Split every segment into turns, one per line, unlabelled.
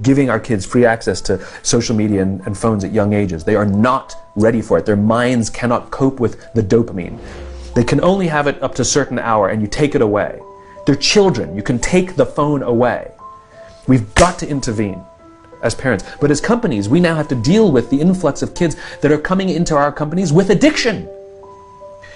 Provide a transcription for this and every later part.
giving our kids free access to social media and phones at young ages. They are not ready for it. Their minds cannot cope with the dopamine. They can only have it up to a certain hour, and you take it away. They're children. You can take the phone away. We've got to intervene as parents. But as companies, we now have to deal with the influx of kids that are coming into our companies with addiction.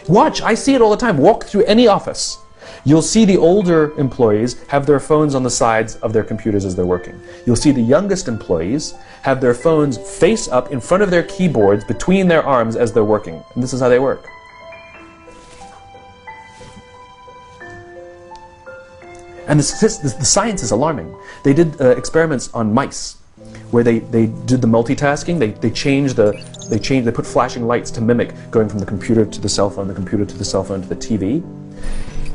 Watch, I see it all the time. Walk through any office. You'll see the older employees have their phones on the sides of their computers as they're working. You'll see the youngest employees have their phones face up in front of their keyboards between their arms as they're working. And this is how they work. And the science is alarming. They did experiments on mice where they did the multitasking. They put flashing lights to mimic going from the computer to the cell phone, the computer to the cell phone to the TV.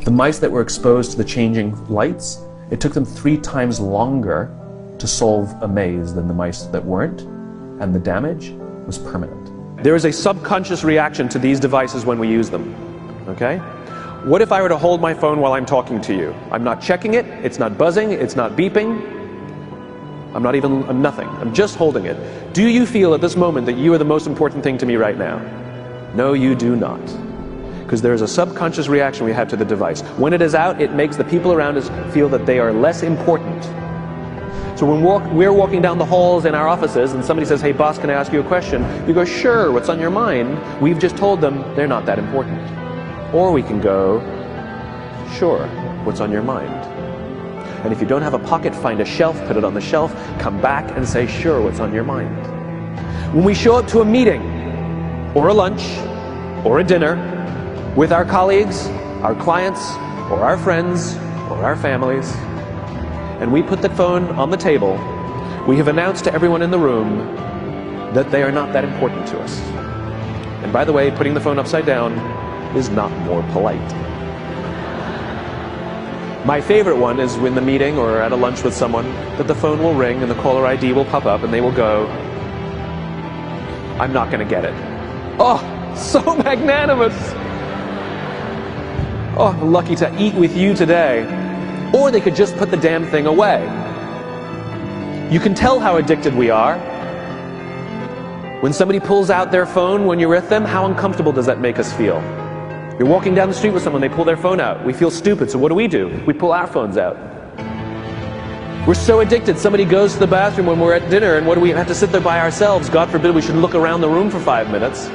The mice that were exposed to the changing lights, it took them 3 times longer to solve a maze than the mice that weren't, and the damage was permanent. There is a subconscious reaction to these devices when we use them, okay? What if I were to hold my phone while I'm talking to you? I'm not checking it, it's not buzzing, it's not beeping, I'm nothing, I'm just holding it. Do you feel at this moment that you are the most important thing to me right now? No, you do not. Because there is a subconscious reaction we have to the device. When it is out, it makes the people around us feel that they are less important. So when we're walking down the halls in our offices and somebody says, hey boss, can I ask you a question? You go, sure, what's on your mind? We've just told them they're not that important. Or we can go, sure, what's on your mind? And if you don't have a pocket, find a shelf, put it on the shelf, come back and say, sure, what's on your mind? When we show up to a meeting, or a lunch, or a dinner, with our colleagues, our clients, or our friends, or our families, and we put the phone on the table, we have announced to everyone in the room that they are not that important to us. And by the way, putting the phone upside down is not more polite. My favorite one is when the meeting or at a lunch with someone, that the phone will ring and the caller ID will pop up and they will go, I'm not going to get it. Oh, so magnanimous! Oh, I'm lucky to eat with you today. Or they could just put the damn thing away. You can tell how addicted we are. When somebody pulls out their phone when you're with them, how uncomfortable does that make us feel? You're walking down the street with someone, they pull their phone out. We feel stupid, so what do? We pull our phones out. We're so addicted. Somebody goes to the bathroom when we're at dinner, and what do we have to sit there by ourselves? God forbid we should look around the room for 5 minutes.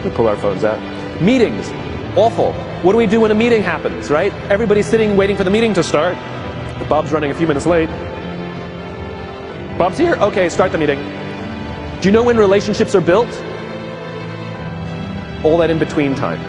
We pull our phones out. Meetings. Awful. What do we do when a meeting happens, right? Everybody's sitting waiting for the meeting to start. Bob's running a few minutes late. Bob's here? Okay, start the meeting. Do you know when relationships are built? All that in between time.